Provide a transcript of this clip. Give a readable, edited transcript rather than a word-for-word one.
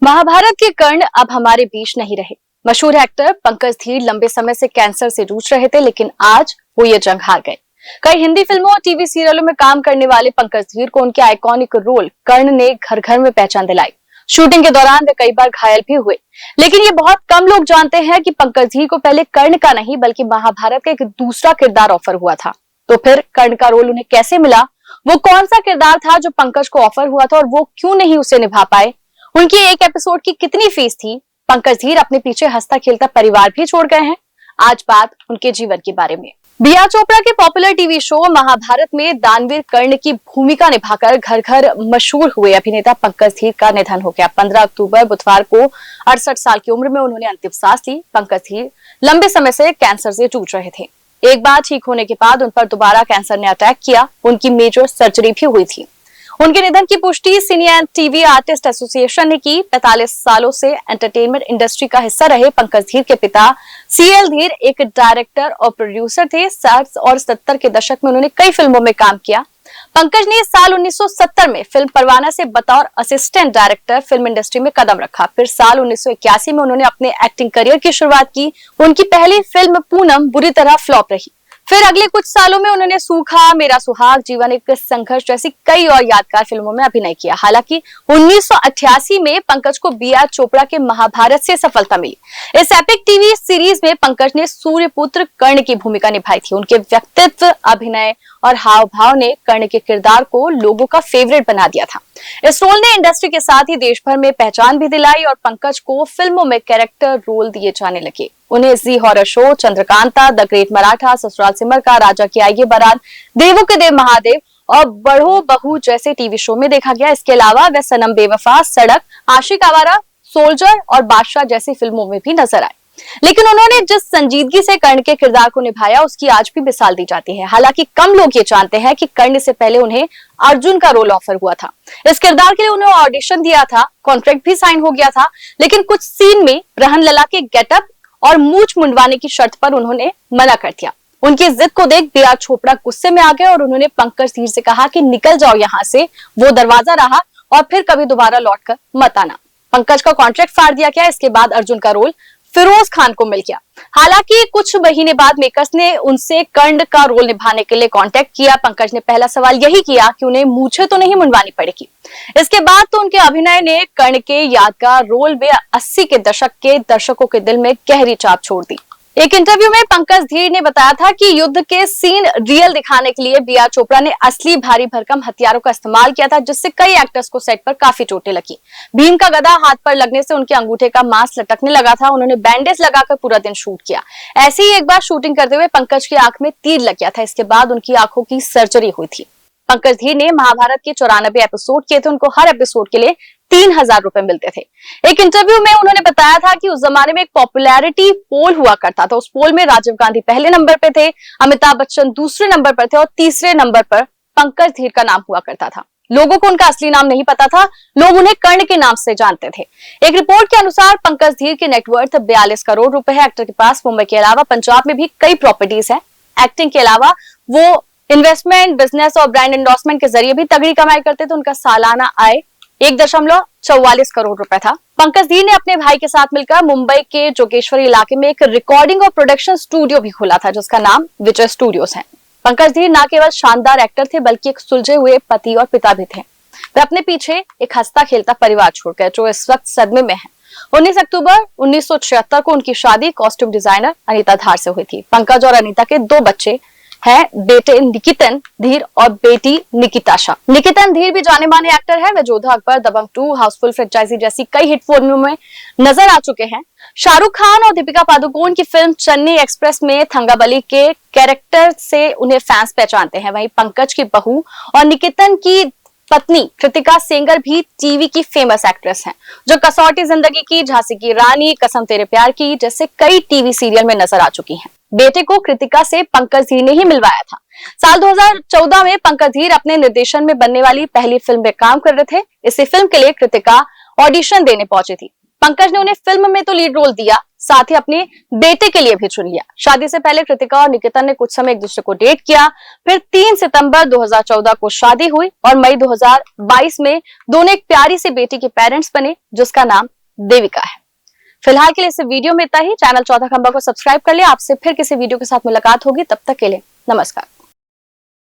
महाभारत के कर्ण अब हमारे बीच नहीं रहे। मशहूर एक्टर पंकज धीर लंबे समय से कैंसर से जूझ रहे थे, लेकिन आज वो ये जंग हार गए। कई हिंदी फिल्मों और टीवी सीरियलों में काम करने वाले पंकज धीर को उनके आइकॉनिक रोल कर्ण ने घर घर में पहचान दिलाई। शूटिंग के दौरान वे कई बार घायल भी हुए, लेकिन ये बहुत कम लोग जानते हैं कि पंकज धीर को पहले कर्ण का नहीं बल्कि महाभारत का एक दूसरा किरदार ऑफर हुआ था। तो फिर कर्ण का रोल उन्हें कैसे मिला, वो कौन सा किरदार था जो पंकज को ऑफर हुआ था और वो क्यों नहीं उसे निभा पाए, उनकी एक एपिसोड की कितनी फीस थी, पंकज धीर अपने पीछे हंसता खेलता परिवार भी छोड़ गए हैं। आज बात उनके जीवन के बारे में। बी.आर. चोपड़ा के पॉपुलर टीवी शो महाभारत में दानवीर कर्ण की भूमिका निभाकर घर घर मशहूर हुए अभिनेता पंकज धीर का निधन हो गया। 15 अक्टूबर बुधवार को 68 साल की उम्र में उन्होंने अंतिम सांस ली। पंकज धीर लंबे समय से कैंसर से जूझ रहे थे। एक बार ठीक होने के बाद उन पर दोबारा कैंसर ने अटैक किया। उनकी मेजर सर्जरी भी हुई थी। उनके निधन की पुष्टि सिने एंड टीवी आर्टिस्ट एसोसिएशन ने की। 45 सालों से एंटरटेनमेंट इंडस्ट्री का हिस्सा रहे पंकज धीर के पिता सीएल धीर एक डायरेक्टर और प्रोड्यूसर थे। 60 और 70 के दशक में उन्होंने कई फिल्मों में काम किया। पंकज ने साल 1970 में फिल्म परवाना से बतौर असिस्टेंट डायरेक्टर फिल्म इंडस्ट्री में कदम रखा। फिर साल 1981 में उन्होंने अपने एक्टिंग करियर की शुरुआत की। उनकी पहली फिल्म पूनम बुरी तरह फ्लॉप रही। फिर अगले कुछ सालों में उन्होंने सूखा, मेरा सुहाग, जीवन एक संघर्ष जैसी कई और यादगार फिल्मों में अभिनय किया। हालांकि 1988 में पंकज को बी.आर. चोपड़ा के महाभारत से सफलता मिली। इस एपिक टीवी सीरीज में पंकज ने सूर्यपुत्र कर्ण की भूमिका निभाई थी। उनके व्यक्तित्व, अभिनय और हाव भाव ने कर्ण के किरदार को लोगों का फेवरेट बना दिया था। इस रोल ने इंडस्ट्री के साथ ही देश भर में पहचान भी दिलाई और पंकज को फिल्मों में कैरेक्टर रोल दिए जाने लगे। उन्हें Zee horror show, Chandrakanta, the great Maratha, Sasural Simar का, राजा की आइए बारात, देवों के देव महादेव और बढ़ो बहू जैसे टीवी शो में देखा गया। इसके अलावा वह सनम बेवफा, सड़क, आशिक आवारा, सोल्जर और बादशाह जैसी फिल्मों में भी नजर आए। लेकिन उन्होंने जिस संजीदगी से कर्ण के किरदार को निभाया उसकी आज भी मिसाल दी जाती है। हालांकि कम लोग ये जानते हैं कि कर्ण से पहले उन्हें अर्जुन का रोल ऑफर हुआ था। इस किरदार के लिए उन्हें ऑडिशन दिया था, कॉन्ट्रैक्ट भी साइन हो गया था, लेकिन कुछ सीन में ब्रहन लला के गेटअप और मूछ मुंडवाने की शर्त पर उन्होंने मना कर दिया। उनकी जिद को देख बी.आर. चोपड़ा गुस्से में आ गए और उन्होंने पंकज धीर से कहा कि निकल जाओ यहाँ से। वो दरवाजा रहा और फिर कभी दोबारा लौटकर मत आना। पंकज का कॉन्ट्रैक्ट फाड़ दिया गया। इसके बाद अर्जुन का रोल फिरोज खान को मिल गया। हालांकि कुछ महीने बाद मेकर्स ने उनसे कर्ण का रोल निभाने के लिए कांटेक्ट किया। पंकज ने पहला सवाल यही किया कि उन्हें मूछें तो नहीं मुंडवानी पड़ेगी। इसके बाद तो उनके अभिनय ने कर्ण के यादगार रोल में 80 के दशक के दर्शकों के दिल में गहरी छाप छोड़ दी। एक इंटरव्यू में पंकज धीर ने बताया था कि युद्ध के सीन रियल दिखाने के लिए बी.आर. चोपड़ा ने असली भारी भरकम हथियारों का इस्तेमाल किया था, जिससे कई एक्टर्स को सेट पर काफी चोटें लगी। भीम का गदा हाथ पर लगने से उनके अंगूठे का मांस लटकने लगा था। उन्होंने बैंडेज लगाकर पूरा दिन शूट किया। ऐसे ही एक बार शूटिंग करते हुए पंकज की आंख में तीर लग गया था। इसके बाद उनकी आंखों की सर्जरी हुई थी। पंकज धीर ने महाभारत के 94 एपिसोड किए थे। उनको हर एपिसोड के लिए 3000 रुपए मिलते थे। एक इंटरव्यू में उन्होंने बताया था कि उस जमाने में एक पॉपुलैरिटी पोल हुआ करता था। उस पोल में राजीव गांधी पहले नंबर पे थे, अमिताभ बच्चन दूसरे नंबर पर थे और तीसरे नंबर पर पंकज धीर का नाम हुआ करता था। लोगों को उनका असली नाम नहीं पता था, लोग उन्हें कर्ण के नाम से जानते थे। एक रिपोर्ट के अनुसार पंकज धीर की नेटवर्थ 42 करोड़ रुपए है। एक्टर के पास मुंबई के अलावा पंजाब में भी कई प्रॉपर्टीज है। एक्टिंग के अलावा वो इन्वेस्टमेंट, बिजनेस और ब्रांड एंडोर्समेंट के जरिए भी तगड़ी कमाई करते थे। उनका सालाना आय 1.44 करोड़ रुपए था। पंकज धीर ने अपने भाई के साथ मिलकर मुंबई के जोगेश्वरी इलाके में एक रिकॉर्डिंग और प्रोडक्शन स्टूडियो भी खोला था, जिसका नाम विजय स्टूडियोज है। पंकज धीर न केवल शानदार एक्टर थे बल्कि एक सुलझे हुए पति और पिता भी थे। वे अपने पीछे एक हंसता खेलता परिवार छोड़ गए जो इस वक्त सदमे में है। 19 अक्टूबर 1976 को उनकी शादी कॉस्ट्यूम डिजाइनर अनीता धार से हुई थी। पंकज और अनीता के 2 बच्चे है, बेटे निकितन धीर और बेटी निकिताशा। निकितन धीर भी जाने माने एक्टर है। वे जोधा अकबर, दबंग 2, हाउसफुल फ्रेंचाइजी जैसी कई हिट फिल्मों में नजर आ चुके हैं। शाहरुख खान और दीपिका पादुकोण की फिल्म चेन्नई एक्सप्रेस में थंगाबली के कैरेक्टर से उन्हें फैंस पहचानते हैं। वहीं पंकज की बहू और निकितन की पत्नी कृतिका सेंगर भी टीवी की फेमस एक्ट्रेस हैं, जो कसौटी जिंदगी की, झांसी की रानी, कसम तेरे प्यार की जैसे कई टीवी सीरियल में नजर आ चुकी हैं। बेटे को कृतिका से पंकज धीर ने ही मिलवाया था। साल 2014 में पंकज धीर अपने निर्देशन में बनने वाली पहली फिल्म में काम कर रहे थे। इसी फिल्म के लिए कृतिका ऑडिशन देने पहुंची थी। पंकज ने उन्हें फिल्म में तो लीड रोल दिया, साथ ही अपने बेटे के लिए भी चुन लिया। शादी से पहले कृतिका और निकिता ने कुछ समय एक दूसरे को डेट किया, फिर 3 सितंबर 2014 को शादी हुई और मई 2022 में दोनों एक प्यारी सी बेटी के पेरेंट्स बने, जिसका नाम देविका है। फिलहाल के लिए इस वीडियो में इतना ही। चैनल चौथा खंबा को सब्सक्राइब कर लिया। आपसे फिर किसी वीडियो के साथ मुलाकात होगी, तब तक के लिए नमस्कार।